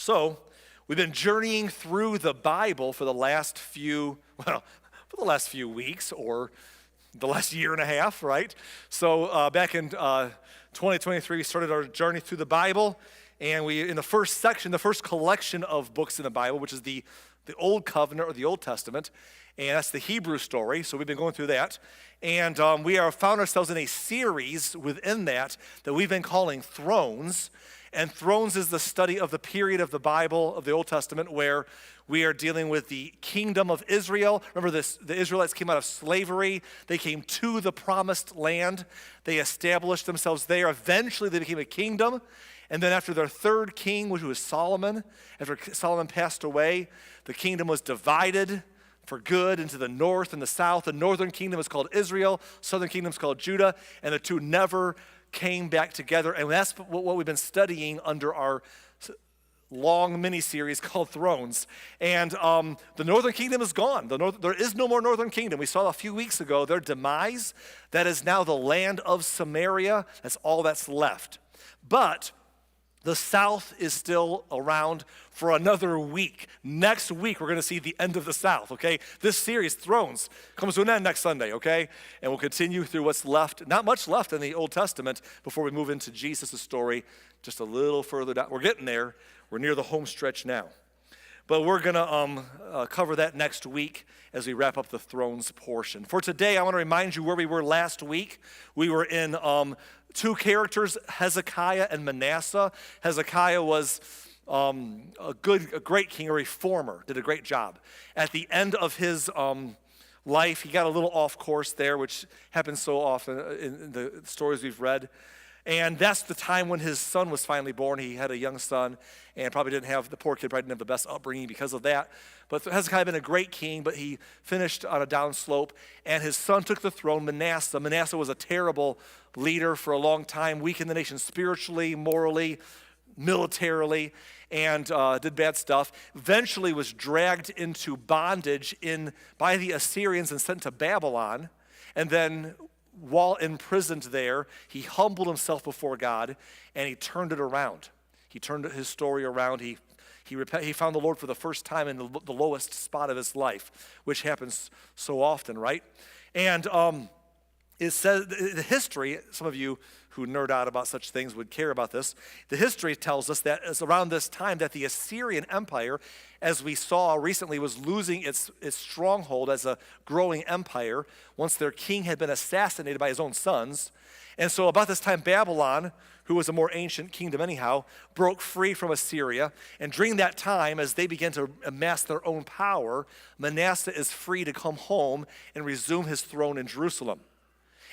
So, we've been journeying through the Bible for the last few weeks or the last year and a half, right? So, back in 2023, we started our journey through the Bible, and in the first section, the first collection of books in the Bible, which is the Old Covenant or the Old Testament, and that's the Hebrew story. So we've been going through that, and we found ourselves in a series within that we've been calling Thrones. And Thrones is the study of the period of the Bible, of the Old Testament, where we are dealing with the kingdom of Israel. Remember this, the Israelites came out of slavery. They came to the promised land. They established themselves there. Eventually, they became a kingdom. And then after their third king, which was Solomon, after Solomon passed away, the kingdom was divided for good into the north and the south. The northern kingdom is called Israel. Southern kingdom is called Judah. And the two never came back together. And that's what we've been studying under our long mini-series called Thrones. And the northern kingdom is gone. There is no more northern kingdom. We saw a few weeks ago their demise. That is now the land of Samaria. That's all that's left. But the south is still around for another week. Next week, we're going to see the end of the south, okay? This series, Thrones, comes to an end next Sunday, okay? And we'll continue through what's left. Not much left in the Old Testament before we move into Jesus' story just a little further down. We're getting there. We're near the home stretch now. But we're going to cover that next week as we wrap up the Thrones portion. For today, I want to remind you where we were last week. We were in two characters, Hezekiah and Manasseh. Hezekiah was a great king, a reformer, did a great job. At the end of his life, he got a little off course there, which happens so often in the stories we've read. And that's the time when his son was finally born. He had a young son, and the poor kid probably didn't have the best upbringing because of that. But Hezekiah had been a great king, but he finished on a downslope, and his son took the throne, Manasseh. Manasseh was a terrible leader for a long time, weakened the nation spiritually, morally, militarily, and did bad stuff. Eventually was dragged into bondage by the Assyrians and sent to Babylon, and then while imprisoned there, he humbled himself before God, and he turned it around. He turned his story around. He found the Lord for the first time in the lowest spot of his life, which happens so often, right? And it says the history, some of you who nerd out about such things would care about this. The history tells us that it's around this time that the Assyrian Empire, as we saw recently, was losing its stronghold as a growing empire once their king had been assassinated by his own sons. And so about this time, Babylon, who was a more ancient kingdom anyhow, broke free from Assyria. And during that time, as they began to amass their own power, Manasseh is free to come home and resume his throne in Jerusalem.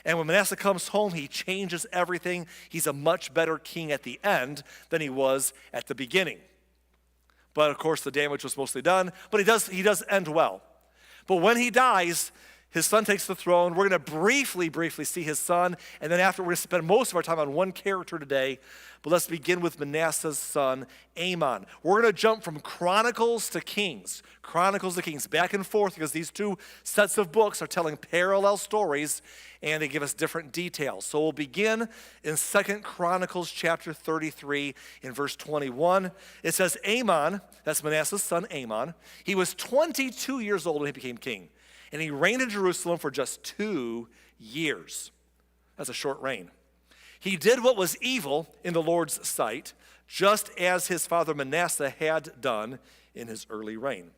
And when Manasseh comes home, he changes everything. He's a much better king at the end than he was at the beginning. But of course, the damage was mostly done. But he does end well. But when he dies, his son takes the throne. We're going to briefly see his son. And then after, we're going to spend most of our time on one character today. But let's begin with Manasseh's son, Amon. We're going to jump from Chronicles to Kings. Chronicles to Kings, back and forth, because these two sets of books are telling parallel stories, and they give us different details. So we'll begin in 2 Chronicles chapter 33 in verse 21. It says, Amon, that's Manasseh's son Amon, he was 22 years old when he became king. And he reigned in Jerusalem for just 2 years. That's a short reign. He did what was evil in the Lord's sight, just as his father Manasseh had done in his early reign.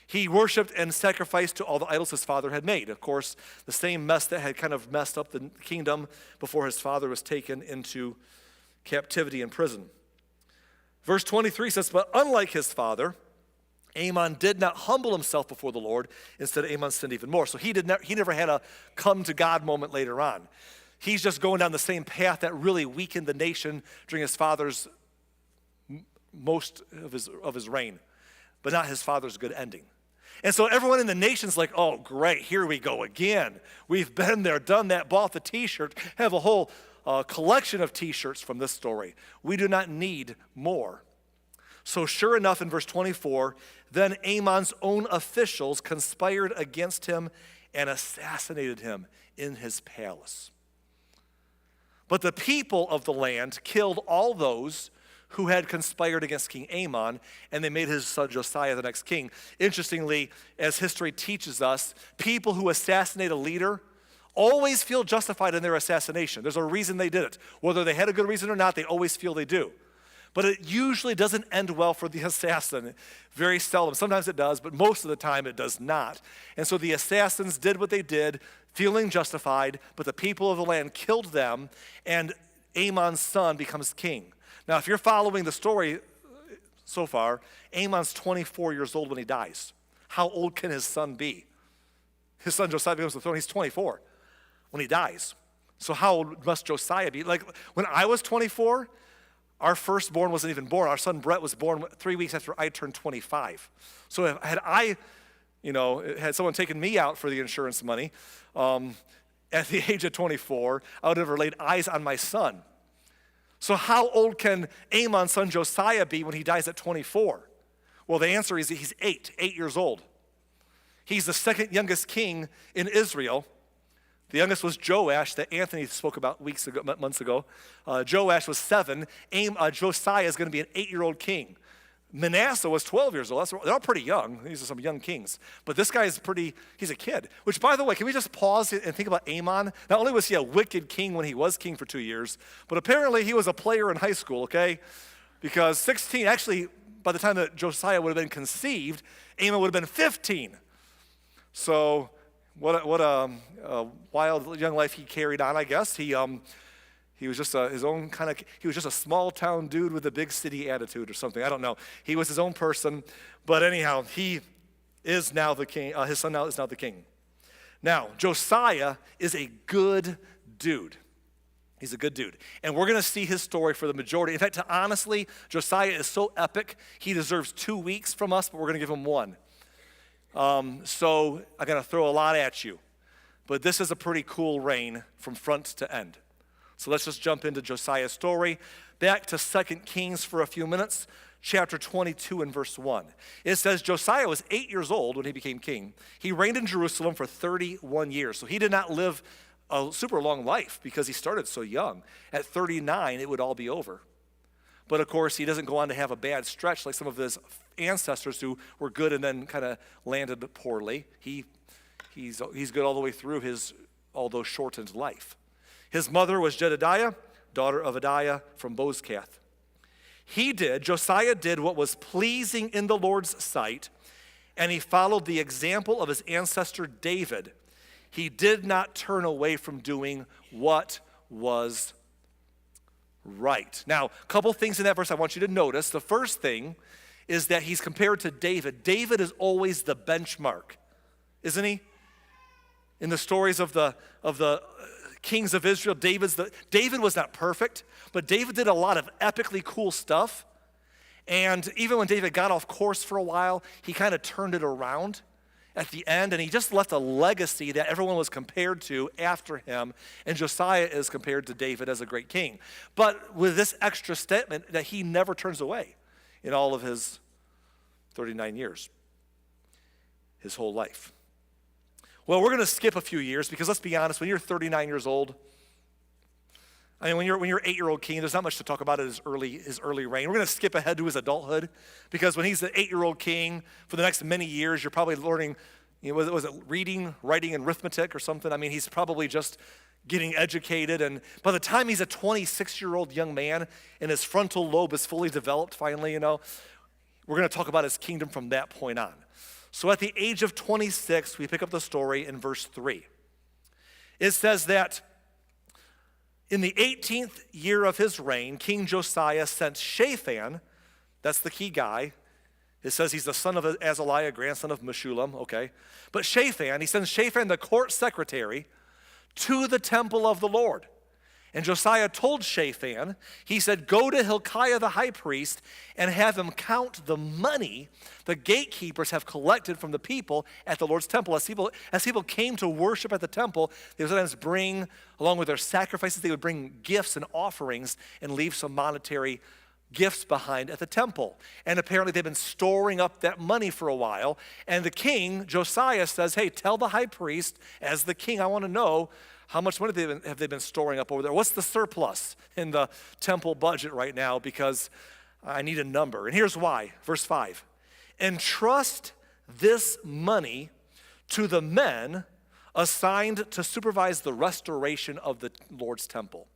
He worshiped and sacrificed to all the idols his father had made. Of course, the same mess that had kind of messed up the kingdom before his father was taken into captivity and prison. Verse 23 says, but unlike his father, Amon did not humble himself before the Lord. Instead, Amon sinned even more. So he never had a come to God moment later on. He's just going down the same path that really weakened the nation during his father's most of his reign, but not his father's good ending. And so everyone in the nation's like, oh, great, here we go again. We've been there, done that, bought the t-shirt, have a whole collection of t-shirts from this story. We do not need more. So sure enough, in verse 24, then Amon's own officials conspired against him and assassinated him in his palace. But the people of the land killed all those who had conspired against King Amon, and they made his son Josiah the next king. Interestingly, as history teaches us, people who assassinate a leader always feel justified in their assassination. There's a reason they did it. Whether they had a good reason or not, they always feel they do. But it usually doesn't end well for the assassin. Very seldom. Sometimes it does, but most of the time it does not. And so the assassins did what they did, feeling justified, but the people of the land killed them, and Amon's son becomes king. Now, if you're following the story so far, Amon's 24 years old when he dies. How old can his son be? His son Josiah becomes the throne. He's 24 when he dies. So how old must Josiah be? Like when I was 24, our firstborn wasn't even born. Our son Brett was born 3 weeks after I turned 25. So had someone taken me out for the insurance money at the age of 24, I would have never laid eyes on my son. So how old can Amon's son Josiah be when he dies at 24? Well, the answer is he's 8 years old. He's the second youngest king in Israel. The youngest was Joash that Anthony spoke about months ago. Joash was 7. Josiah is going to be an 8-year-old king. Manasseh was 12 years old. They're all pretty young. These are some young kings. But this guy is he's a kid. Which, by the way, can we just pause and think about Amon? Not only was he a wicked king when he was king for 2 years, but apparently he was a player in high school, okay? Because 16, actually, by the time that Josiah would have been conceived, Amon would have been 15. So what a wild young life he carried on, I guess. He was just he was just a small town dude with a big city attitude or something. I don't know. He was his own person. But anyhow, he is now the king. His son now is now the king. Now, Josiah is a good dude. He's a good dude. And we're going to see his story for the majority. In fact, honestly, Josiah is so epic, he deserves 2 weeks from us, but we're going to give him 1. So I'm going to throw a lot at you. But this is a pretty cool reign from front to end. So let's just jump into Josiah's story. Back to 2 Kings for a few minutes, chapter 22 and verse 1. It says, Josiah was 8 years old when he became king. He reigned in Jerusalem for 31 years. So he did not live a super long life because he started so young. At 39, it would all be over. But of course, he doesn't go on to have a bad stretch like some of his ancestors who were good and then kind of landed poorly. He's good all the way through his, although shortened life. His mother was Jedediah, daughter of Adiah from Bozkath. Josiah did what was pleasing in the Lord's sight, and he followed the example of his ancestor David. He did not turn away from doing what was right. Now, a couple things in that verse I want you to notice. The first thing is that he's compared to David. David is always the benchmark, isn't he? In the stories of the kings of Israel, David was not perfect, but David did a lot of epically cool stuff. And even when David got off course for a while, he kind of turned it around at the end, and he just left a legacy that everyone was compared to after him. And Josiah is compared to David as a great king. But with this extra statement that he never turns away in all of his 39 years, his whole life. Well, we're going to skip a few years because let's be honest, when you're 39 years old, I mean, when you're 8-year-old king, there's not much to talk about his early reign. We're going to skip ahead to his adulthood because when he's the 8-year-old king, for the next many years, you're probably learning, was it reading, writing, and arithmetic or something? I mean, he's probably just getting educated. And by the time he's a 26-year-old young man and his frontal lobe is fully developed finally, we're going to talk about his kingdom from that point on. So at the age of 26, we pick up the story in verse 3. It says that in the 18th year of his reign, King Josiah sent Shaphan, that's the key guy. It says he's the son of Azaliah, grandson of Meshullam, okay. But Shaphan, he sends Shaphan, the court secretary, to the temple of the Lord. And Josiah told Shaphan, he said, go to Hilkiah the high priest and have him count the money the gatekeepers have collected from the people at the Lord's temple. As people came to worship at the temple, they would sometimes bring, along with their sacrifices, they would bring gifts and offerings and leave some monetary gifts behind at the temple. And apparently they've been storing up that money for a while. And the king, Josiah, says, hey, tell the high priest, as the king, I want to know, how much money have they been storing up over there? What's the surplus in the temple budget right now? Because I need a number. And here's why. Verse 5. Entrust this money to the men assigned to supervise the restoration of the Lord's temple.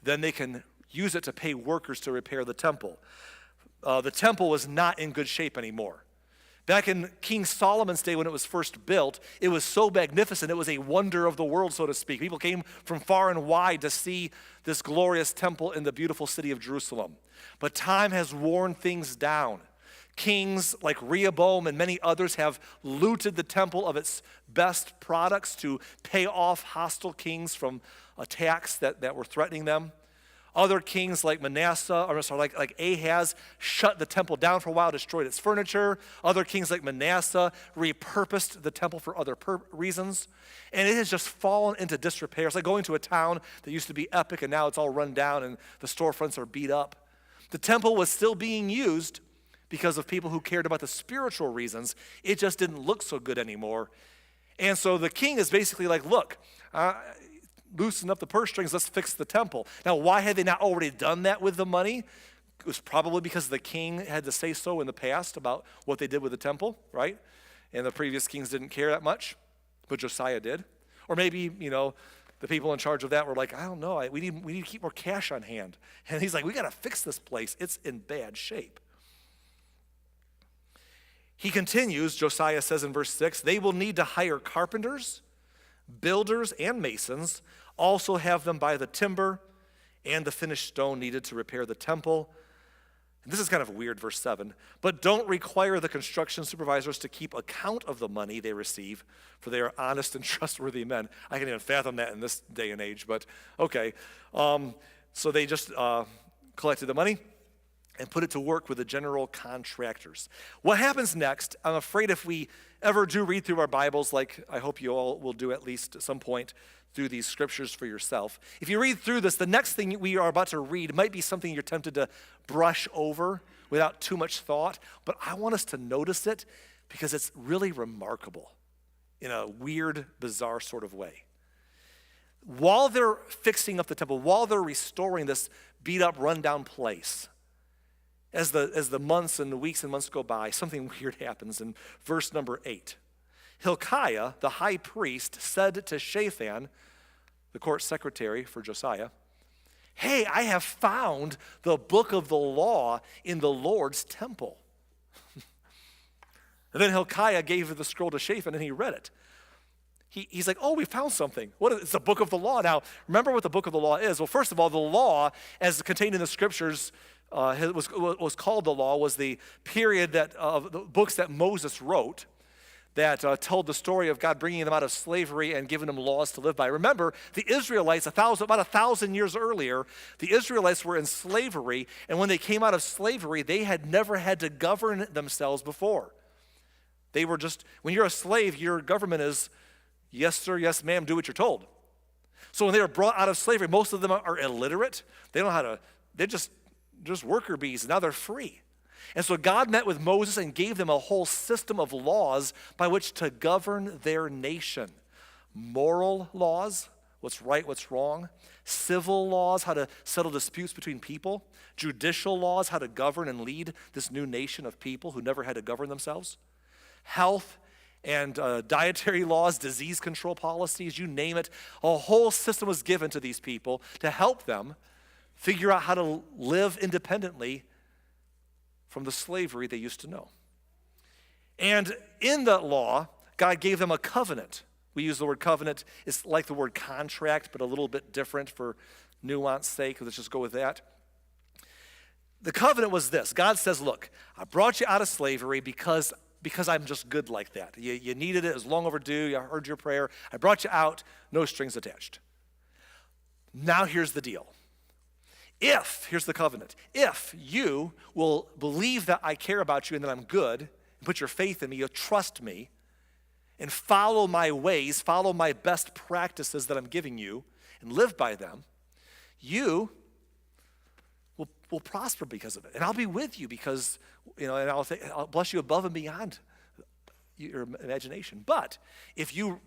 Then they can use it to pay workers to repair the temple. The temple was not in good shape anymore. Back in King Solomon's day when it was first built, it was so magnificent, it was a wonder of the world, so to speak. People came from far and wide to see this glorious temple in the beautiful city of Jerusalem. But time has worn things down. Kings like Rehoboam and many others have looted the temple of its best products to pay off hostile kings from attacks that were threatening them. Other kings like like Ahaz shut the temple down for a while, destroyed its furniture. Other kings like Manasseh repurposed the temple for other reasons. And it has just fallen into disrepair. It's like going to a town that used to be epic and now it's all run down and the storefronts are beat up. The temple was still being used because of people who cared about the spiritual reasons. It just didn't look so good anymore. And so the king is basically like, look, loosen up the purse strings, let's fix the temple. Now, why had they not already done that with the money? It was probably because the king had to say so in the past about what they did with the temple, right? And the previous kings didn't care that much, but Josiah did. Or maybe, the people in charge of that were like, I don't know, we need to keep more cash on hand. And he's like, we got to fix this place. It's in bad shape. He continues, Josiah says in verse 6, they will need to hire carpenters, builders, and masons, also have them buy the timber and the finished stone needed to repair the temple. And this is kind of weird, verse 7. But don't require the construction supervisors to keep account of the money they receive, for they are honest and trustworthy men. I can't even fathom that in this day and age, but okay. So they just collected the money and put it to work with the general contractors. What happens next, I'm afraid if we ever do read through our Bibles, like I hope you all will do at least at some point through these scriptures for yourself, if you read through this, the next thing we are about to read might be something you're tempted to brush over without too much thought, but I want us to notice it because it's really remarkable in a weird, bizarre sort of way. While they're fixing up the temple, while they're restoring this beat-up, run-down place, as the months and the weeks and months go by, something weird happens in verse number 8. Hilkiah, the high priest, said to Shaphan, the court secretary for Josiah, hey, I have found the book of the law in the Lord's temple. And then Hilkiah gave the scroll to Shaphan and he read it. He's like, oh, we found something. It's the book of the law. Now, remember what the book of the law is. Well, first of all, the law, as contained in the scriptures, was called the law, was the period of the books that Moses wrote that told the story of God bringing them out of slavery and giving them laws to live by. Remember, the Israelites, about 1,000 years earlier, the Israelites were in slavery, and when they came out of slavery, they had never had to govern themselves before. They were just, when you're a slave, your government is, yes, sir, yes, ma'am, do what you're told. So when they were brought out of slavery, most of them are illiterate. They don't know how to, they're just worker bees, and now they're free. And so God met with Moses and gave them a whole system of laws by which to govern their nation. Moral laws, what's right, what's wrong. Civil laws, how to settle disputes between people. Judicial laws, how to govern and lead this new nation of people who never had to govern themselves. Health and dietary laws, disease control policies, you name it. A whole system was given to these people to help them figure out how to live independently from the slavery they used to know. And in that law, God gave them a covenant. We use the word covenant. It's like the word contract, but a little bit different for nuance's sake. Let's just go with that. The covenant was this. God says, look, I brought you out of slavery because I'm just good like that. You needed it. It was long overdue. I heard your prayer. I brought you out. No strings attached. Now here's the deal. Here's the covenant, if you will believe that I care about you and that I'm good, and put your faith in me, you'll trust me, and follow my ways, follow my best practices that I'm giving you, and live by them, you will prosper because of it. And I'll be with you because, and I'll bless you above and beyond your imagination. But if you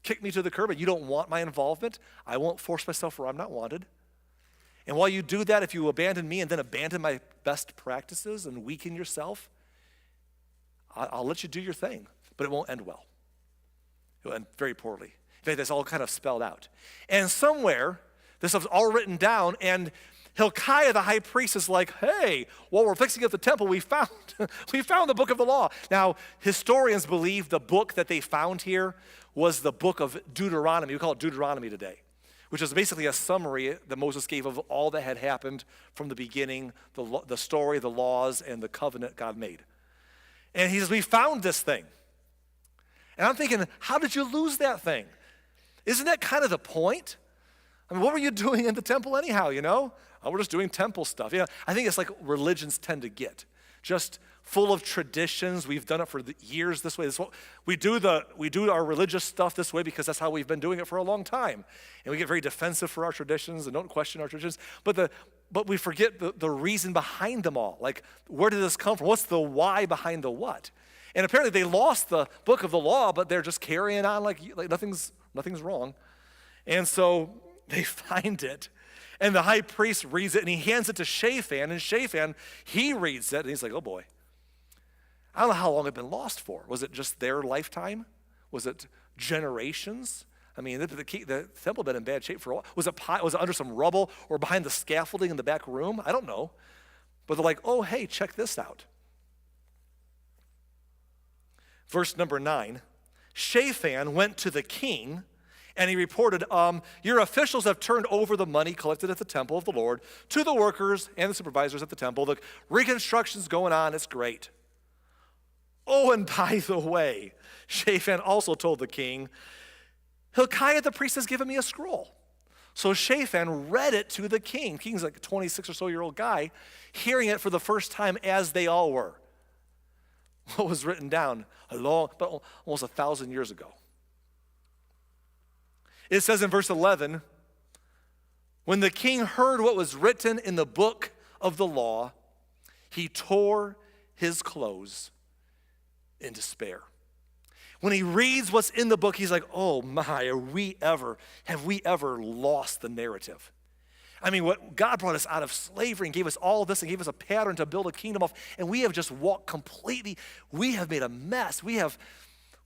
kick me to the curb and you don't want my involvement, I won't force myself where I'm not wanted. And while you do that, if you abandon me and then abandon my best practices and weaken yourself, I'll let you do your thing, but it won't end well. It will end very poorly. In fact, that's all kind of spelled out. And somewhere, this stuff's all written down, and Hilkiah, the high priest, is like, hey, while we're fixing up the temple, we found the book of the law. Now, historians believe the book that they found here was the book of Deuteronomy. We call it Deuteronomy today, which is basically a summary that Moses gave of all that had happened from the beginning, the story, the laws, and the covenant God made. And he says, we found this thing. And I'm thinking, how did you lose that thing? Isn't that kind of the point? I mean, what were you doing in the temple anyhow, Oh, we're just doing temple stuff. I think it's like religions tend to get. Just full of traditions. We've done it for years this way. We do our religious stuff this way because that's how we've been doing it for a long time. And we get very defensive for our traditions and don't question our traditions. But we forget the reason behind them all. Like, where did this come from? What's the why behind the what? And apparently they lost the book of the law, but they're just carrying on like nothing's wrong. And so they find it. And the high priest reads it, and he hands it to Shaphan, and Shaphan, he reads it, and he's like, oh boy. I don't know how long it had been lost for. Was it just their lifetime? Was it generations? I mean, the temple had been in bad shape for a while. Was it under some rubble or behind the scaffolding in the back room? I don't know. But they're like, oh, hey, check this out. Verse number 9, Shaphan went to the king, and he reported, your officials have turned over the money collected at the temple of the Lord to the workers and the supervisors at the temple. The reconstruction's going on. It's great. Oh, and by the way, Shaphan also told the king, Hilkiah the priest has given me a scroll. So Shaphan read it to the king. The king's like a 26 or so year old guy, hearing it for the first time as they all were. What was written down almost 1,000 years ago. It says in verse 11, when the king heard what was written in the book of the law, he tore his clothes in despair. When he reads what's in the book, he's like, oh my, have we ever lost the narrative? I mean, what God brought us out of slavery and gave us all this and gave us a pattern to build a kingdom off, and we have just walked completely, we have made a mess. We have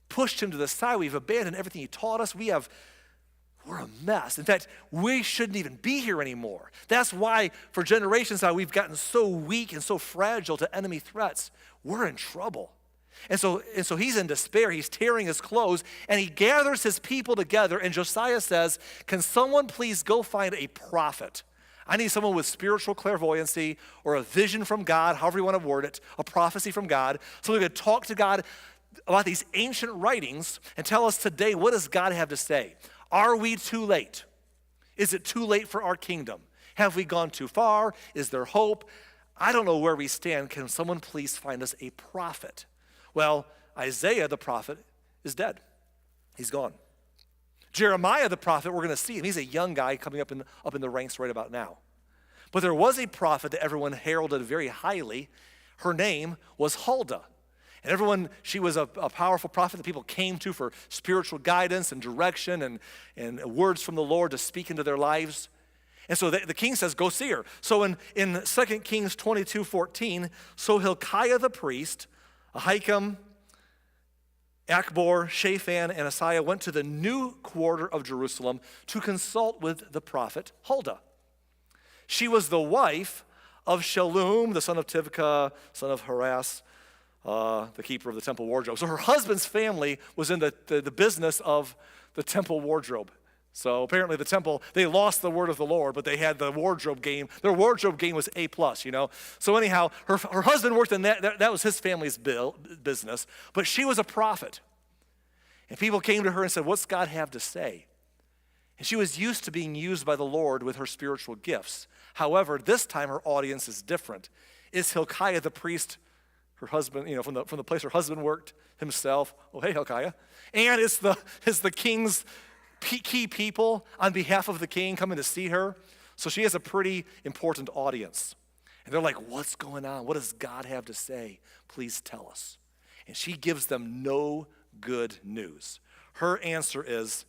pushed him to the side. We've abandoned everything he taught us. We're a mess. In fact, we shouldn't even be here anymore. That's why for generations now we've gotten so weak and so fragile to enemy threats. We're in trouble. And so he's in despair. He's tearing his clothes, and he gathers his people together, and Josiah says, can someone please go find a prophet? I need someone with spiritual clairvoyancy or a vision from God, however you want to word it, a prophecy from God, so we could talk to God about these ancient writings and tell us today, what does God have to say? Are we too late? Is it too late for our kingdom? Have we gone too far? Is there hope? I don't know where we stand. Can someone please find us a prophet? Well, Isaiah the prophet is dead. He's gone. Jeremiah the prophet, we're going to see him. He's a young guy coming up in the ranks right about now. But there was a prophet that everyone heralded very highly. Her name was Huldah. And she was a powerful prophet that people came to for spiritual guidance and direction and words from the Lord to speak into their lives. And so the king says, go see her. So in 2 Kings 22:14, so Hilkiah the priest, Ahikam, Akbor, Shaphan, and Josiah went to the new quarter of Jerusalem to consult with the prophet Huldah. She was the wife of Shallum, the son of Tivkah, son of Haras, the keeper of the temple wardrobe. So her husband's family was in the business of the temple wardrobe. So apparently the temple, they lost the word of the Lord, but they had the wardrobe game. Their wardrobe game was A+, So anyhow, her husband worked in that was his family's business, but she was a prophet. And people came to her and said, what's God have to say? And she was used to being used by the Lord with her spiritual gifts. However, this time her audience is different. It's Hilkiah the priest, her husband, from the place her husband worked himself. Oh, hey, Hilkiah. And it's the king's key people on behalf of the king coming to see her. So she has a pretty important audience. And they're like, what's going on? What does God have to say? Please tell us. And she gives them no good news. Her answer is,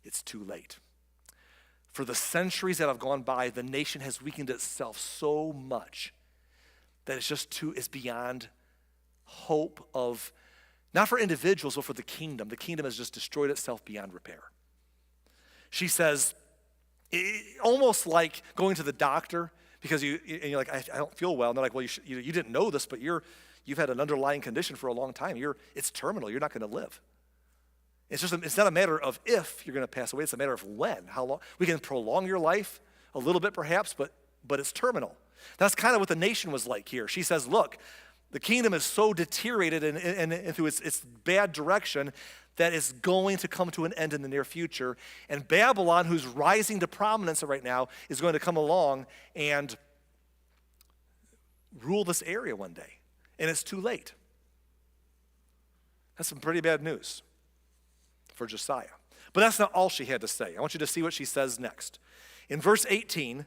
it's too late. for the centuries that have gone by, the nation has weakened itself so much that it's beyond hope of, not for individuals, but for the kingdom. The kingdom has just destroyed itself beyond repair. She says, almost like going to the doctor because you're like, I don't feel well. And they're like, well, you didn't know this, but you've had an underlying condition for a long time. It's terminal. You're not going to live. It's not a matter of if you're going to pass away. It's a matter of when, how long. We can prolong your life a little bit perhaps, but it's terminal. That's kind of what the nation was like here. She says, look, the kingdom is so deteriorated and through its bad direction that it's going to come to an end in the near future. And Babylon, who's rising to prominence right now, is going to come along and rule this area one day. And it's too late. That's some pretty bad news for Josiah. But that's not all she had to say. I want you to see what she says next. In verse 18,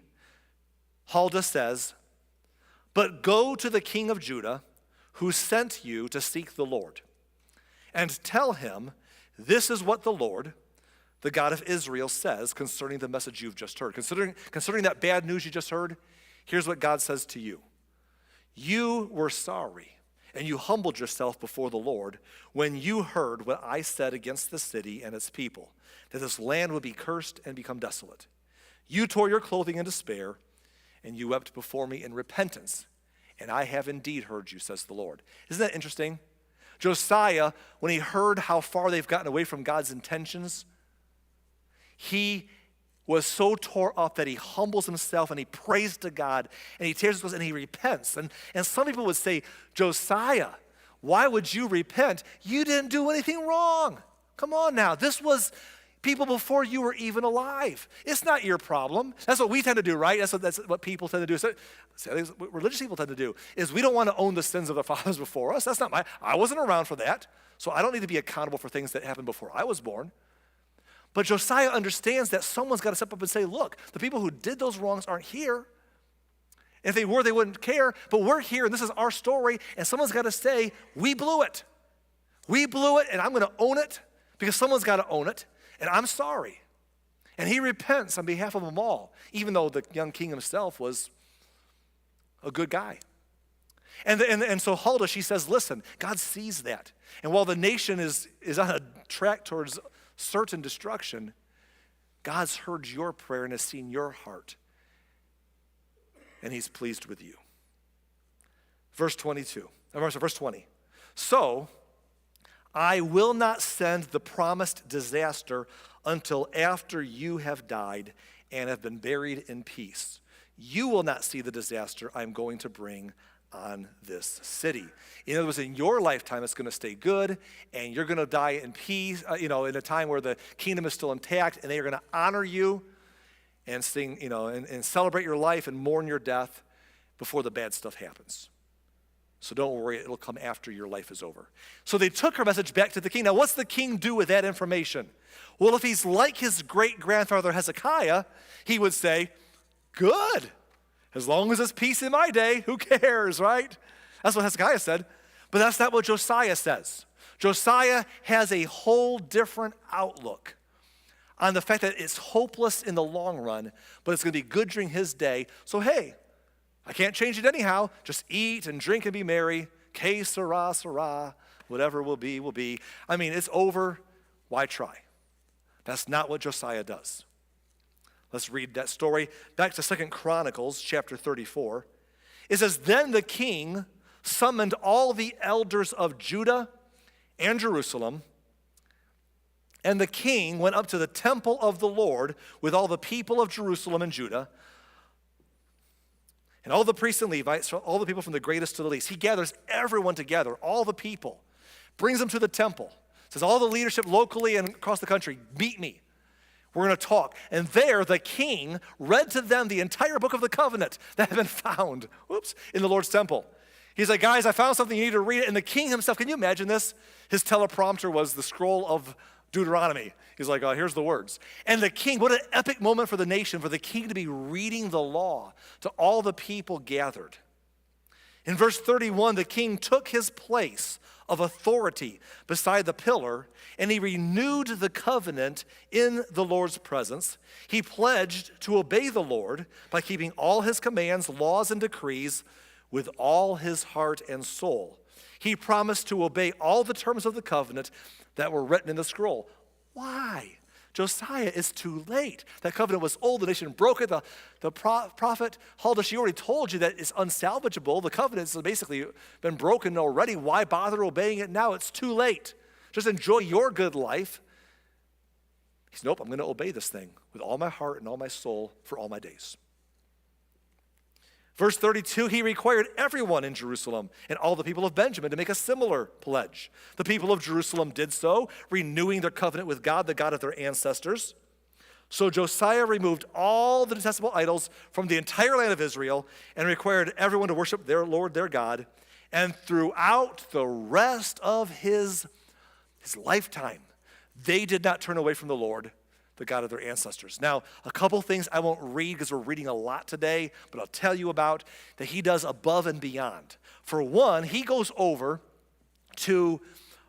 Huldah says, "But go to the king of Judah, who sent you to seek the Lord, and tell him, this is what the Lord, the God of Israel, says concerning the message you've just heard." Concerning that bad news you just heard, here's what God says to you. You were sorry, and you humbled yourself before the Lord when you heard what I said against the city and its people, that this land would be cursed and become desolate. You tore your clothing in despair, and you wept before me in repentance, and I have indeed heard you, says the Lord. Isn't that interesting? Josiah, when he heard how far they've gotten away from God's intentions, he was so tore up that he humbles himself and he prays to God and he tears his clothes and he repents. And some people would say, Josiah, why would you repent? You didn't do anything wrong. Come on now. This was people before you were even alive. It's not your problem. That's what we tend to do, right? That's what people tend to do. So, what religious people tend to do is we don't want to own the sins of the fathers before us. That's not I wasn't around for that. So I don't need to be accountable for things that happened before I was born. But Josiah understands that someone's got to step up and say, look, the people who did those wrongs aren't here. If they were, they wouldn't care. But we're here, and this is our story, and someone's got to say, we blew it. We blew it, and I'm going to own it because someone's got to own it, and I'm sorry. And he repents on behalf of them all, even though the young king himself was a good guy. And so Huldah, she says, listen, God sees that. And while the nation is on a track towards certain destruction, God's heard your prayer and has seen your heart, and he's pleased with you. Verse 20. So I will not send the promised disaster until after you have died and have been buried in peace. You will not see the disaster I'm going to bring on this city. In other words, in your lifetime, it's going to stay good, and you're going to die in peace, in a time where the kingdom is still intact, and they are going to honor you and sing, and celebrate your life and mourn your death before the bad stuff happens. So don't worry, it'll come after your life is over. So they took her message back to the king. Now, what's the king do with that information? Well, if he's like his great-grandfather Hezekiah, he would say, good. As long as it's peace in my day, who cares, right? That's what Hezekiah said. But that's not what Josiah says. Josiah has a whole different outlook on the fact that it's hopeless in the long run, but it's going to be good during his day. So, hey, I can't change it anyhow. Just eat and drink and be merry. Que sera, sera. Whatever will be, will be. I mean, it's over. Why try? That's not what Josiah does. Let's read that story. Back to 2 Chronicles chapter 34. It says, then the king summoned all the elders of Judah and Jerusalem, and the king went up to the temple of the Lord with all the people of Jerusalem and Judah, and all the priests and Levites, all the people from the greatest to the least. He gathers everyone together, all the people, brings them to the temple. Says, all the leadership locally and across the country, meet me. We're going to talk. And there, the king read to them the entire book of the covenant that had been found, in the Lord's temple. He's like, guys, I found something, you need to read it. And the king himself, can you imagine this? His teleprompter was the scroll of Deuteronomy. He's like, here's the words. And the king, what an epic moment for the nation, for the king to be reading the law to all the people gathered. In verse 31, the king took his place of authority beside the pillar, and he renewed the covenant in the Lord's presence. He pledged to obey the Lord by keeping all his commands, laws, and decrees with all his heart and soul. He promised to obey all the terms of the covenant that were written in the scroll. Why? Josiah is too late. That covenant was old. The nation broke it. The prophet Huldah, she already told you that it's unsalvageable. The covenant has basically been broken already. Why bother obeying it now? It's too late. Just enjoy your good life. He said, nope, I'm going to obey this thing with all my heart and all my soul for all my days. Verse 32, he required everyone in Jerusalem and all the people of Benjamin to make a similar pledge. The people of Jerusalem did so, renewing their covenant with God, the God of their ancestors. So Josiah removed all the detestable idols from the entire land of Israel and required everyone to worship their Lord, their God. And throughout the rest of his lifetime, they did not turn away from the Lord, the God of their ancestors. Now, a couple things I won't read because we're reading a lot today, but I'll tell you about that he does above and beyond. For one, he goes over to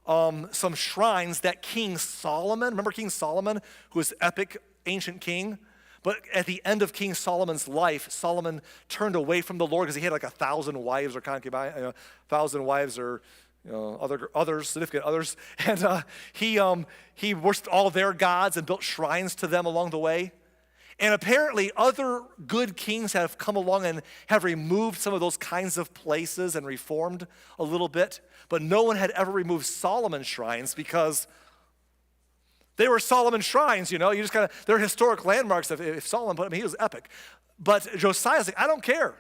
some shrines that King Solomon, remember King Solomon, who was epic ancient king? But at the end of King Solomon's life, Solomon turned away from the Lord because he had like 1,000 wives or concubines, 1,000 wives or others, significant others, and he worshiped all their gods and built shrines to them along the way. And apparently other good kings have come along and have removed some of those kinds of places and reformed a little bit, but no one had ever removed Solomon's shrines because they were Solomon's shrines, you just kind of, they're historic landmarks. If Solomon put them, he was epic. But Josiah's like, I don't care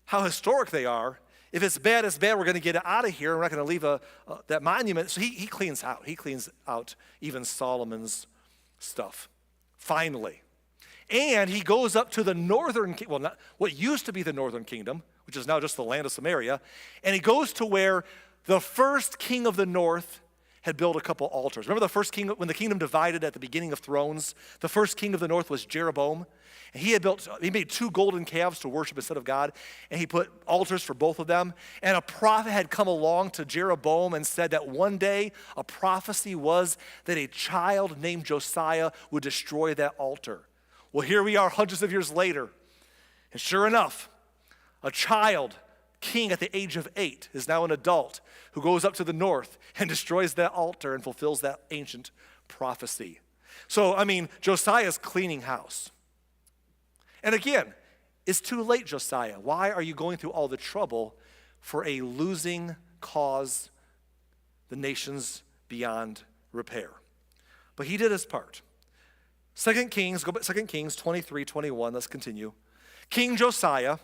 how historic they are. If it's bad, it's bad. We're going to get it out of here. We're not going to leave that monument. So he cleans out. He cleans out even Solomon's stuff, finally. And he goes up to the northern, not what used to be the northern kingdom, which is now just the land of Samaria. And he goes to where the first king of the north had built a couple altars. Remember the first king, when the kingdom divided at the beginning of Thrones, the first king of the north was Jeroboam. And he made 2 golden calves to worship instead of God, and he put altars for both of them. And a prophet had come along to Jeroboam and said that one day a prophecy was that a child named Josiah would destroy that altar. Well, here we are hundreds of years later, and sure enough, a child, king at the age of 8, is now an adult who goes up to the north and destroys that altar and fulfills that ancient prophecy. So, Josiah's cleaning house. And again, it's too late, Josiah. Why are you going through all the trouble for a losing cause, the nation's beyond repair? But he did his part. 2 Kings 23:21, let's continue. King Josiah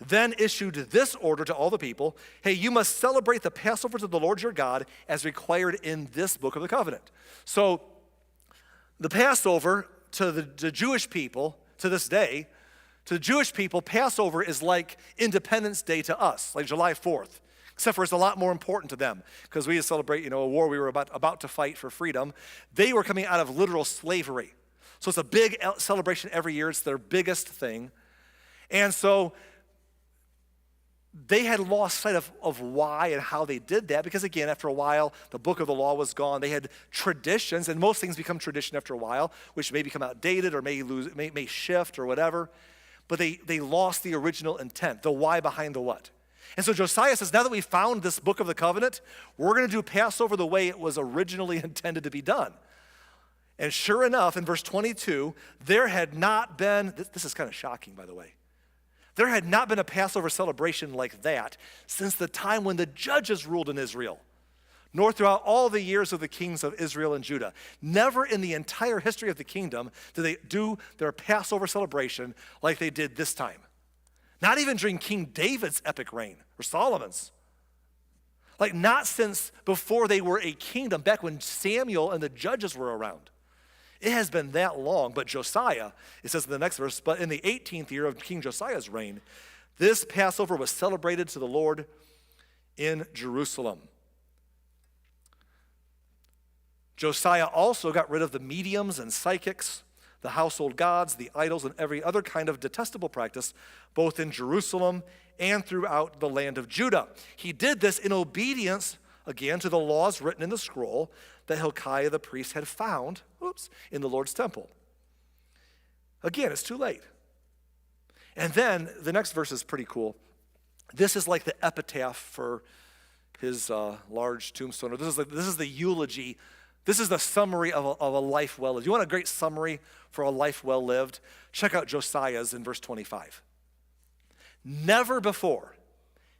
then issued this order to all the people: hey, you must celebrate the Passover to the Lord your God as required in this book of the covenant. So the Passover to the Jewish people, to this day, to the Jewish people, Passover is like Independence Day to us, like July 4th, except for it's a lot more important to them because we celebrate, a war we were about to fight for freedom. They were coming out of literal slavery. So it's a big celebration every year. It's their biggest thing. And so they had lost sight of why and how they did that because, again, after a while, the book of the law was gone. They had traditions, and most things become tradition after a while, which may become outdated or may shift or whatever. But they lost the original intent, the why behind the what. And so Josiah says, now that we found this book of the covenant, we're going to do Passover the way it was originally intended to be done. And sure enough, in verse 22, there had not been, this is kind of shocking, by the way, there had not been a Passover celebration like that since the time when the judges ruled in Israel, nor throughout all the years of the kings of Israel and Judah. Never in the entire history of the kingdom did they do their Passover celebration like they did this time. Not even during King David's epic reign, or Solomon's. Like not since before they were a kingdom, back when Samuel and the judges were around. It has been that long, but Josiah, it says in the next verse, but in the 18th year of King Josiah's reign, this Passover was celebrated to the Lord in Jerusalem. Josiah also got rid of the mediums and psychics, the household gods, the idols, and every other kind of detestable practice, both in Jerusalem and throughout the land of Judah. He did this in obedience, again, to the laws written in the scroll that Hilkiah the priest had found, in the Lord's temple. Again, it's too late. And then the next verse is pretty cool. This is like the epitaph for his large tombstone. This is the eulogy. This is the summary of a life well lived. You want a great summary for a life well lived? Check out Josiah's in verse 25. Never before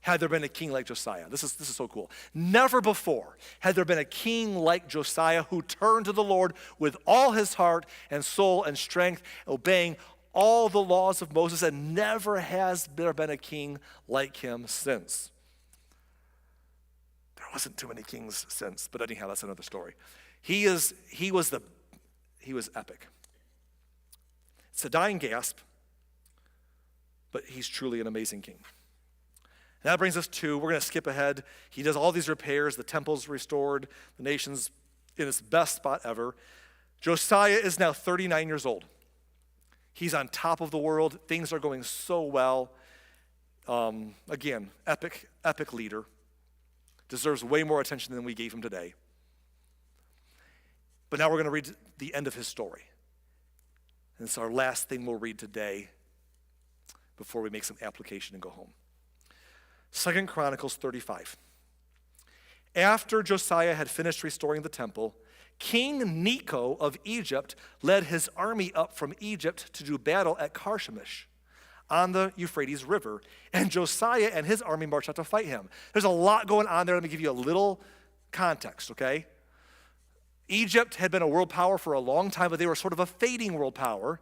had there been a king like Josiah. This is so cool. Never before had there been a king like Josiah who turned to the Lord with all his heart and soul and strength, obeying all the laws of Moses, and never has there been a king like him since. There wasn't too many kings since, but anyhow, that's another story. He was epic. It's a dying gasp, but he's truly an amazing king. And that brings us to, we're going to skip ahead. He does all these repairs. The temple's restored. The nation's in its best spot ever. Josiah is now 39 years old. He's on top of the world. Things are going so well. Again, epic leader. Deserves way more attention than we gave him today. But now we're going to read the end of his story. And it's our last thing we'll read today before we make some application and go home. 2 Chronicles 35. After Josiah had finished restoring the temple, King Necho of Egypt led his army up from Egypt to do battle at Carchemish on the Euphrates River, and Josiah and his army marched out to fight him. There's a lot going on there. Let me give you a little context, okay? Egypt had been a world power for a long time, but they were sort of a fading world power.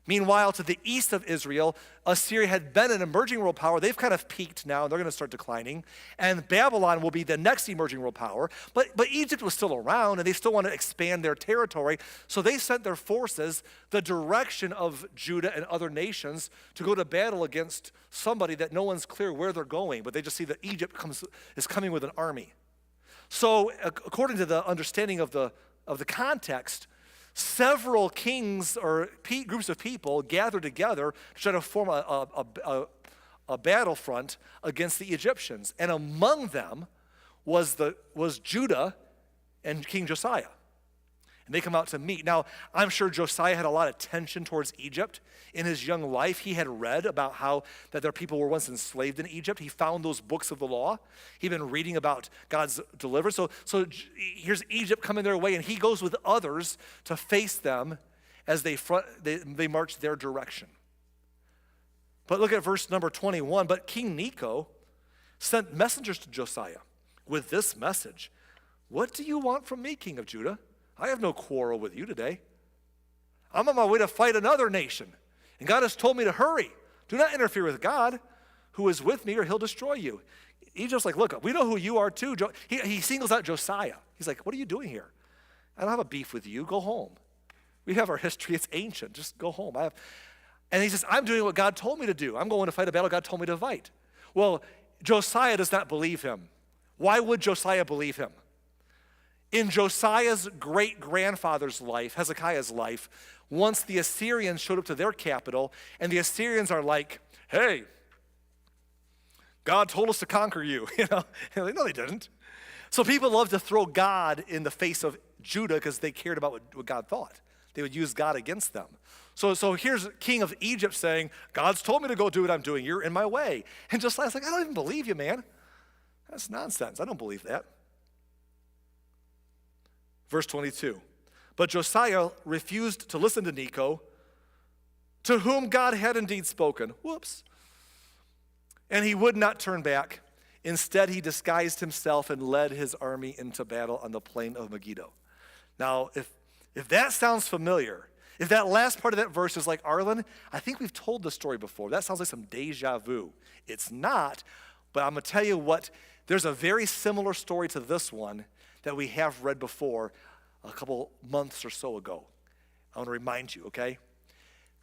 Meanwhile, to the east of Israel, Assyria had been an emerging world power. They've kind of peaked now, and they're going to start declining. And Babylon will be the next emerging world power. But Egypt was still around, and they still want to expand their territory. So they sent their forces the direction of Judah and other nations to go to battle against somebody that no one's clear where they're going. But they just see that Egypt is coming with an army. So according to the understanding of the context, several kings or groups of people gathered together to try to form a battlefront against the Egyptians. And among them was Judah and King Josiah. And they come out to meet. Now, I'm sure Josiah had a lot of tension towards Egypt. In his young life, he had read about how that their people were once enslaved in Egypt. He found those books of the law. He'd been reading about God's deliverance. So here's Egypt coming their way, and he goes with others to face them as they march their direction. But look at verse number 21. But King Necho sent messengers to Josiah with this message. What do you want from me, King of Judah? I have no quarrel with you today. I'm on my way to fight another nation, and God has told me to hurry. Do not interfere with God, who is with me, or he'll destroy you. Egypt's like, look, we know who you are too. He singles out Josiah. He's like, what are you doing here? I don't have a beef with you. Go home. We have our history. It's ancient. Just go home. And he says, I'm doing what God told me to do. I'm going to fight a battle God told me to fight. Well, Josiah does not believe him. Why would Josiah believe him? In Josiah's great-grandfather's life, Hezekiah's life, once the Assyrians showed up to their capital, and the Assyrians are like, hey, God told us to conquer you. Like, no, they didn't. So people love to throw God in the face of Judah because they cared about what God thought. They would use God against them. So here's king of Egypt saying, God's told me to go do what I'm doing. You're in my way. And Josiah's like, I don't even believe you, man. That's nonsense. I don't believe that. Verse 22, but Josiah refused to listen to Necho, to whom God had indeed spoken. Whoops. And he would not turn back. Instead, he disguised himself and led his army into battle on the plain of Megiddo. Now, if that sounds familiar, if that last part of that verse is like, Arlen, I think we've told the story before. That sounds like some deja vu. It's not, but I'm going to tell you what, there's a very similar story to this one that we have read before a couple months or so ago. I want to remind you, okay?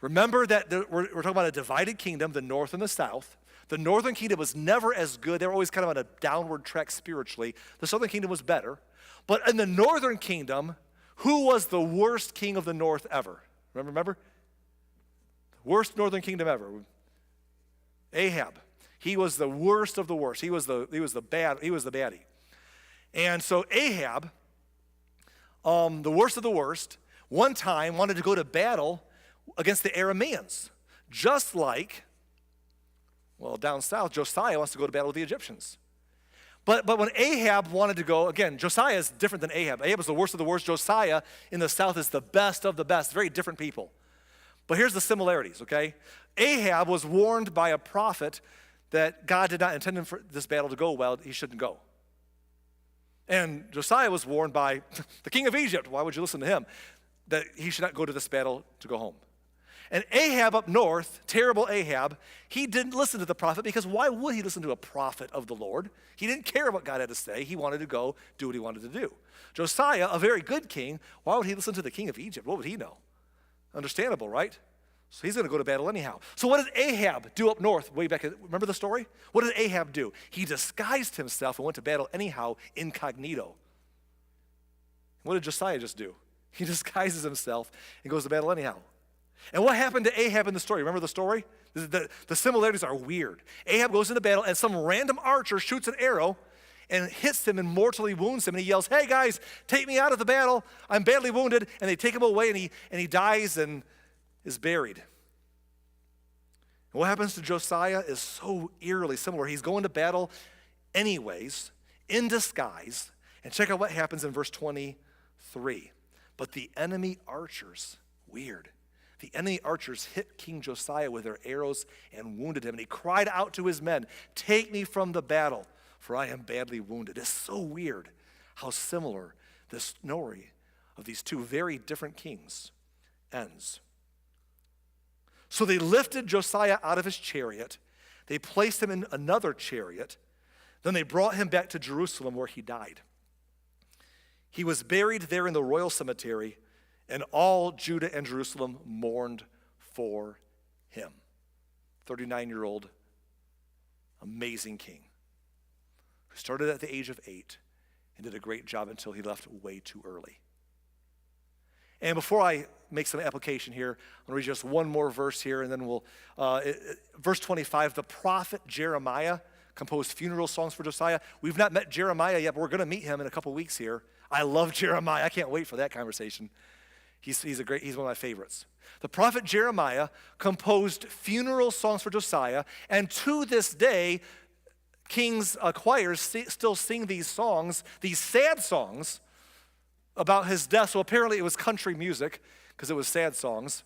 Remember that we're talking about a divided kingdom, the north and the south. The northern kingdom was never as good. They were always kind of on a downward track spiritually. The southern kingdom was better. But in the northern kingdom, who was the worst king of the north ever? Remember? Worst northern kingdom ever. Ahab. He was the worst of the worst. He was the baddie. And so Ahab, the worst of the worst, one time wanted to go to battle against the Arameans, just like, well, down south, Josiah wants to go to battle with the Egyptians. But when Ahab wanted to go, again, Josiah is different than Ahab. Ahab is the worst of the worst. Josiah in the south is the best of the best. Very different people. But here's the similarities, okay? Ahab was warned by a prophet that God did not intend for this battle to go well. He shouldn't go. And Josiah was warned by the king of Egypt, why would you listen to him, that he should not go to this battle to go home. And Ahab up north, terrible Ahab, he didn't listen to the prophet because why would he listen to a prophet of the Lord? He didn't care what God had to say. He wanted to go do what he wanted to do. Josiah, a very good king, why would he listen to the king of Egypt? What would he know? Understandable, right? So he's going to go to battle anyhow. So what did Ahab do up north way back? Remember the story? What did Ahab do? He disguised himself and went to battle anyhow, incognito. What did Josiah just do? He disguises himself and goes to battle anyhow. And what happened to Ahab in the story? Remember the story? The similarities are weird. Ahab goes into battle and some random archer shoots an arrow and hits him and mortally wounds him. And he yells, "Hey guys, take me out of the battle. I'm badly wounded." And they take him away and he dies and is buried. And what happens to Josiah is so eerily similar. He's going to battle anyways, in disguise. And check out what happens in verse 23. But the enemy archers, weird. The enemy archers hit King Josiah with their arrows and wounded him. And he cried out to his men, "Take me from the battle, for I am badly wounded." It's so weird how similar the story of these two very different kings ends. So they lifted Josiah out of his chariot. They placed him in another chariot. Then they brought him back to Jerusalem where he died. He was buried there in the royal cemetery, and all Judah and Jerusalem mourned for him. 39-year-old, amazing king who started at the age of 8 and did a great job until he left way too early. And before I make some application here, I'm going to read just one more verse here, and then we'll, verse 25, the prophet Jeremiah composed funeral songs for Josiah. We've not met Jeremiah yet, but we're going to meet him in a couple weeks here. I love Jeremiah. I can't wait for that conversation. He's one of my favorites. The prophet Jeremiah composed funeral songs for Josiah, and to this day, kings' choirs still sing these songs, these sad songs about his death. So apparently it was country music because it was sad songs.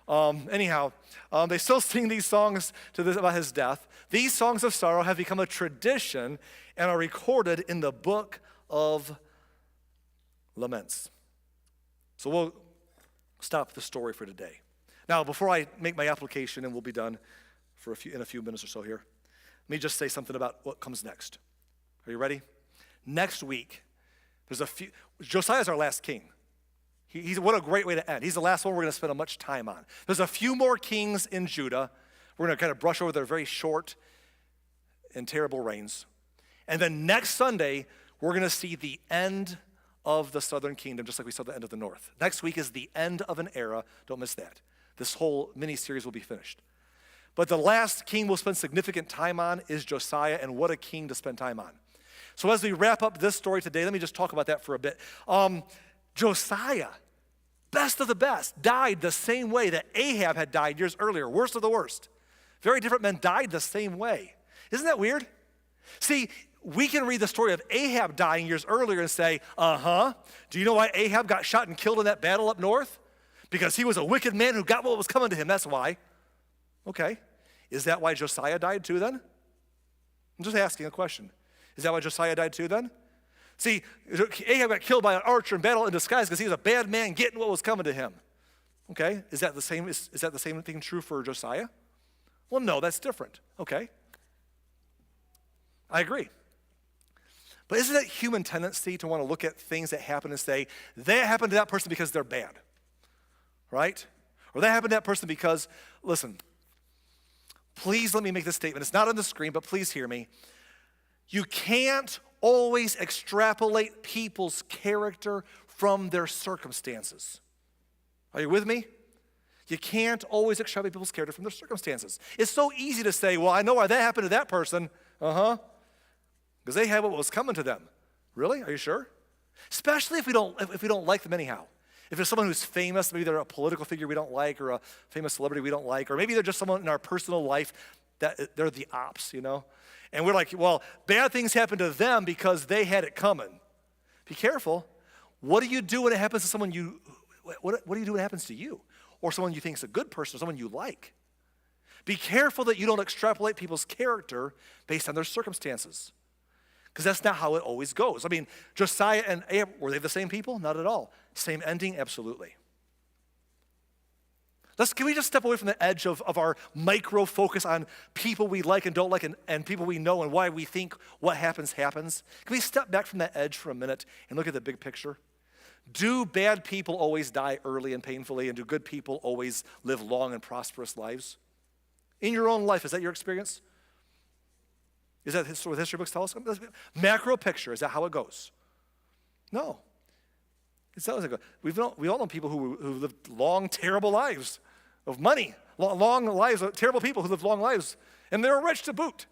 They still sing these songs about his death. These songs of sorrow have become a tradition and are recorded in the book of Laments. So we'll stop the story for today. Now, before I make my application, and we'll be done in a few minutes or so here, let me just say something about what comes next. Are you ready? Next week, Josiah's our last king. What a great way to end. He's the last one we're going to spend much time on. There's a few more kings in Judah. We're going to kind of brush over their very short and terrible reigns. And then next Sunday, we're going to see the end of the southern kingdom, just like we saw the end of the north. Next week is the end of an era. Don't miss that. This whole mini-series will be finished. But the last king we'll spend significant time on is Josiah, and what a king to spend time on. So as we wrap up this story today, let me just talk about that for a bit. Josiah, best of the best, died the same way that Ahab had died years earlier, worst of the worst. Very different men died the same way. Isn't that weird? See, we can read the story of Ahab dying years earlier and say, do you know why Ahab got shot and killed in that battle up north? Because he was a wicked man who got what was coming to him, that's why. Okay, is that why Josiah died too then? I'm just asking a question. Is that why Josiah died too then? See, Ahab got killed by an archer in battle in disguise because he was a bad man getting what was coming to him. Okay, is that the same thing true for Josiah? Well, no, that's different. Okay, I agree. But isn't it human tendency to want to look at things that happen and say, that happened to that person because they're bad, right? Or that happened to that person because, listen, please let me make this statement. It's not on the screen, but please hear me. You can't always extrapolate people's character from their circumstances. Are you with me? You can't always extrapolate people's character from their circumstances. It's so easy to say, well, I know why that happened to that person. Because they had what was coming to them. Really? Are you sure? Especially if we don't like them anyhow. If there's someone who's famous, maybe they're a political figure we don't like, or a famous celebrity we don't like, or maybe they're just someone in our personal life that they're the ops, And we're like, well, bad things happen to them because they had it coming. Be careful. What do you do when it happens to someone what do you do when it happens to you? Or someone you think is a good person, or someone you like? Be careful that you don't extrapolate people's character based on their circumstances. Because that's not how it always goes. I mean, Josiah and Ahab, were they the same people? Not at all. Same ending? Absolutely. Can we just step away from the edge of our micro focus on people we like and don't like and people we know and why we think what happens happens? Can we step back from that edge for a minute and look at the big picture? Do bad people always die early and painfully, and do good people always live long and prosperous lives? In your own life, is that your experience? Is that what history books tell us? Macro picture, is that how it goes? No. It's not how it goes. We all know people who lived long, terrible lives of money, long lives of terrible people who lived long lives, and they were rich to boot.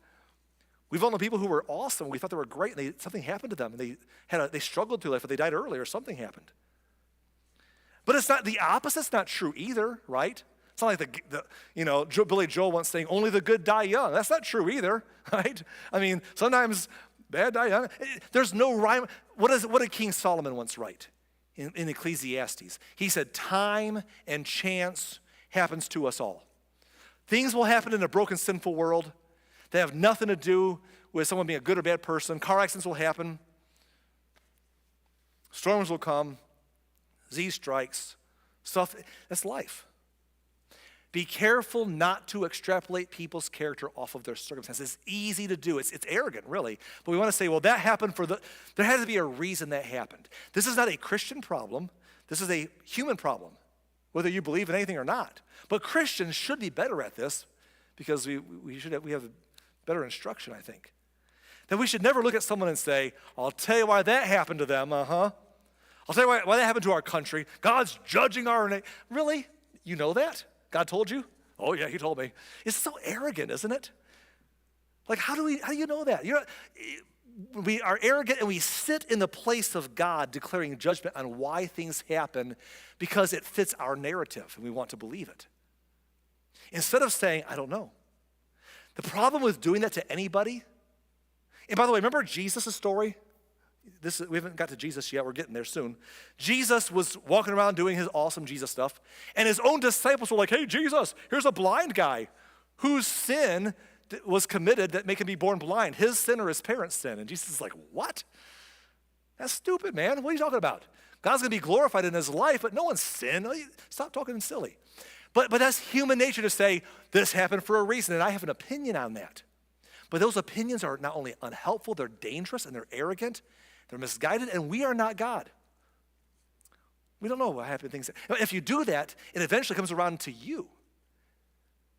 We've all known people who were awesome. We thought they were great, and something happened to them, and they struggled through life, but they died early, or something happened. But it's not the opposite's not true either, right? It's not like Billy Joel once saying, "Only the good die young." That's not true either, right? I mean, sometimes bad die young. There's no rhyme. What did King Solomon once write in Ecclesiastes? He said, "Time and chance happens to us all." Things will happen in a broken, sinful world that have nothing to do with someone being a good or bad person. Car accidents will happen. Storms will come. Disease strikes. Stuff, that's life. Be careful not to extrapolate people's character off of their circumstances. It's easy to do. It's arrogant, really. But we want to say, well, that happened there has to be a reason that happened. This is not a Christian problem. This is a human problem, whether you believe in anything or not. But Christians should be better at this because we have better instruction, I think. That we should never look at someone and say, I'll tell you why that happened to them, I'll tell you why that happened to our country. God's judging our nation. Really? You know that? God told you? Oh yeah, he told me. It's so arrogant, isn't it? Like, how do you know that? We are arrogant and we sit in the place of God declaring judgment on why things happen because it fits our narrative and we want to believe it. Instead of saying, I don't know. The problem with doing that to anybody, and by the way, remember Jesus' story? We haven't got to Jesus yet. We're getting there soon. Jesus was walking around doing his awesome Jesus stuff, and his own disciples were like, hey, Jesus, here's a blind guy whose sin was committed that make him be born blind. His sin or his parents' sin. And Jesus is like, what? That's stupid, man. What are you talking about? God's going to be glorified in his life, but no one's sin. Stop talking silly. But that's human nature to say, this happened for a reason, and I have an opinion on that. But those opinions are not only unhelpful, they're dangerous, and they're arrogant, they're misguided, and we are not God. We don't know what happened. If you do that, it eventually comes around to you.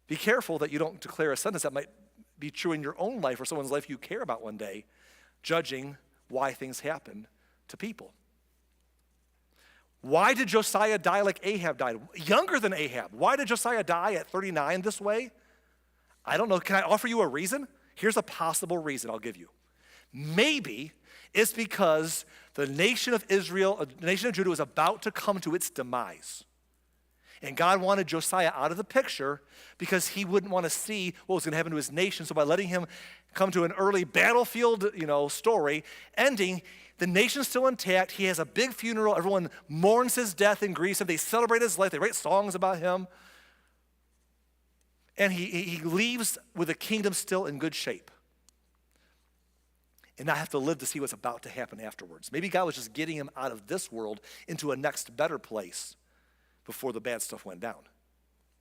Be careful that you don't declare a sentence that might be true in your own life or someone's life you care about one day, judging why things happen to people. Why did Josiah die like Ahab died? Younger than Ahab. Why did Josiah die at 39 this way? I don't know. Can I offer you a reason? Here's a possible reason I'll give you. Maybe it's because the nation of Israel, the nation of Judah was about to come to its demise. And God wanted Josiah out of the picture because he wouldn't want to see what was going to happen to his nation. So by letting him come to an early battlefield, story, ending, the nation's still intact. He has a big funeral. Everyone mourns his death and grieves him. They celebrate his life. They write songs about him. And he leaves with the kingdom still in good shape. And not have to live to see what's about to happen afterwards. Maybe God was just getting him out of this world into a next better place before the bad stuff went down.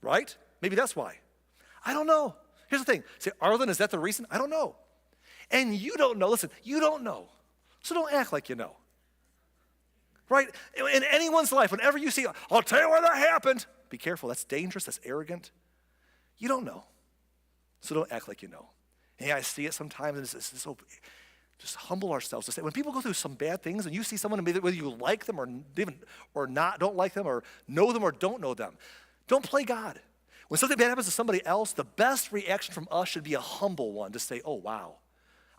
Right? Maybe that's why. I don't know. Here's the thing. Say, Arlen, is that the reason? I don't know. And you don't know. Listen, you don't know. So don't act like you know. Right? In anyone's life, whenever you see, I'll tell you where that happened. Be careful. That's dangerous. That's arrogant. You don't know. So don't act like you know. And I see it sometimes, and it's so, just humble ourselves to say, when people go through some bad things and you see someone, whether you like them or not, don't like them, or know them or don't know them, Don't play God. When something bad happens to somebody else, the best reaction from us should be a humble one to say, oh, wow,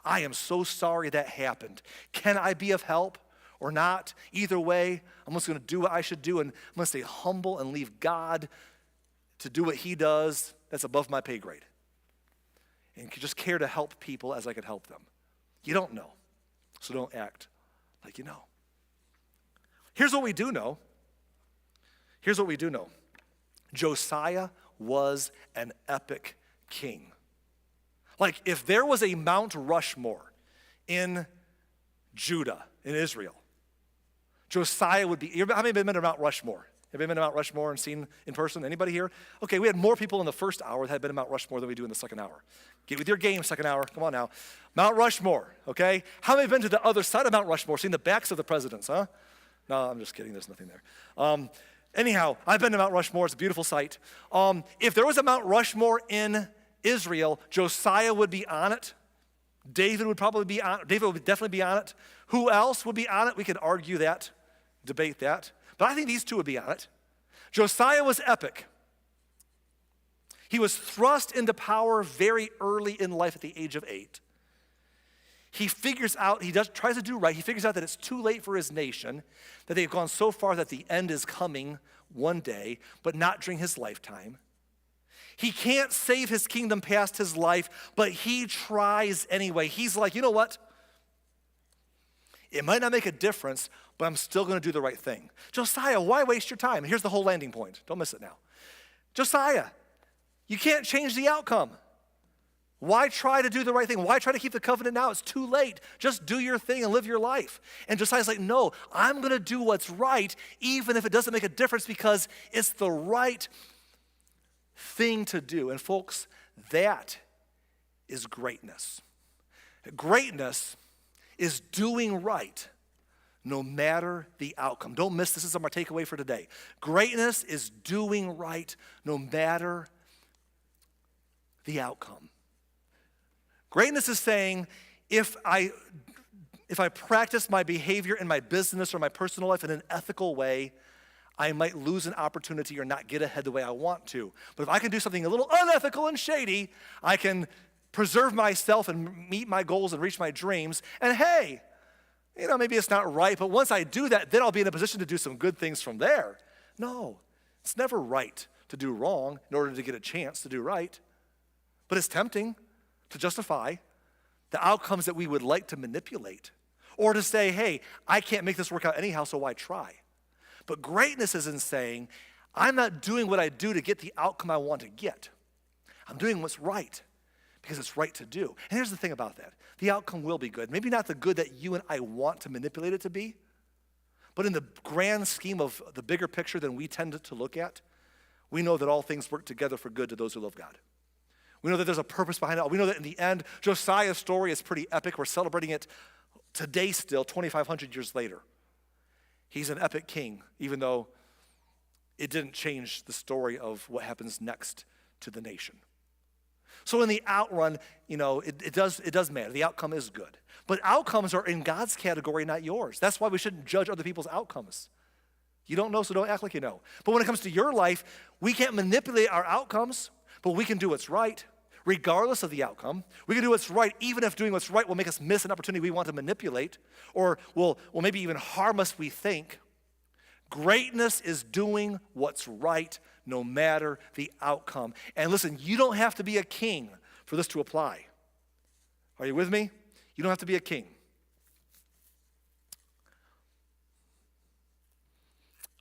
I am so sorry that happened. Can I be of help or not? Either way, I'm just going to do what I should do, and I'm going to stay humble and leave God to do what he does. That's above my pay grade. And just care to help people as I could help them. You don't know, so don't act like you know. Here's what we do know. Josiah was an epic king. Like, if there was a Mount Rushmore in Judah, in Israel, Josiah would be. How many have been to Mount Rushmore? Have you been to Mount Rushmore and seen in person? Anybody here? Okay, we had more people in the first hour that had been to Mount Rushmore than we do in the second hour. Get with your game, second hour. Come on now. Mount Rushmore, okay? How many have been to the other side of Mount Rushmore, seen the backs of the presidents, huh? No, I'm just kidding. There's nothing there. Anyhow, I've been to Mount Rushmore. It's a beautiful sight. If there was a Mount Rushmore in Israel, Josiah would be on it. David would definitely be on it. Who else would be on it? We could argue that, debate that. But I think these two would be on it. Josiah was epic. He was thrust into power very early in life at the age of 8. He figures out, tries to do right. He figures out that it's too late for his nation, that they've gone so far that the end is coming one day, but not during his lifetime. He can't save his kingdom past his life, but he tries anyway. He's like, you know what? It might not make a difference, but I'm still going to do the right thing. Josiah, why waste your time? Here's the whole landing point. Don't miss it now. Josiah, you can't change the outcome. Why try to do the right thing? Why try to keep the covenant now? It's too late. Just do your thing and live your life. And Josiah's like, no, I'm going to do what's right, even if it doesn't make a difference, because it's the right thing to do. And folks, that is greatness. Greatness is doing right no matter the outcome. Don't miss this. This is our takeaway for today. Greatness is doing right no matter the outcome. Greatness is saying, if I practice my behavior in my business or my personal life in an ethical way, I might lose an opportunity or not get ahead the way I want to. But if I can do something a little unethical and shady, I can preserve myself and meet my goals and reach my dreams. And hey, maybe it's not right, but once I do that, then I'll be in a position to do some good things from there. No, it's never right to do wrong in order to get a chance to do right. But it's tempting to justify the outcomes that we would like to manipulate, or to say, hey, I can't make this work out anyhow, so why try? But greatness is in saying, I'm not doing what I do to get the outcome I want to get. I'm doing what's right because it's right to do. And here's the thing about that. The outcome will be good. Maybe not the good that you and I want to manipulate it to be, but in the grand scheme of the bigger picture than we tend to look at, we know that all things work together for good to those who love God. We know that there's a purpose behind it all. We know that in the end, Josiah's story is pretty epic. We're celebrating it today still, 2,500 years later. He's an epic king, even though it didn't change the story of what happens next to the nation. So in the outrun, it does matter. The outcome is good. But outcomes are in God's category, not yours. That's why we shouldn't judge other people's outcomes. You don't know, so don't act like you know. But when it comes to your life, we can't manipulate our outcomes, but we can do what's right, regardless of the outcome. We can do what's right, even if doing what's right will make us miss an opportunity we want to manipulate, or will maybe even harm us, we think. Greatness is doing what's right, no matter the outcome. And listen, you don't have to be a king for this to apply. Are you with me? You don't have to be a king.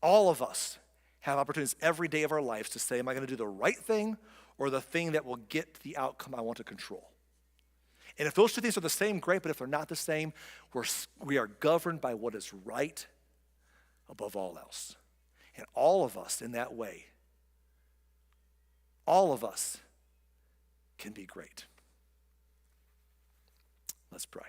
All of us have opportunities every day of our lives to say, am I going to do the right thing or the thing that will get the outcome I want to control? And if those two things are the same, great, but if they're not the same, we are governed by what is right above all else. And all of us in that way, all of us can be great. Let's pray.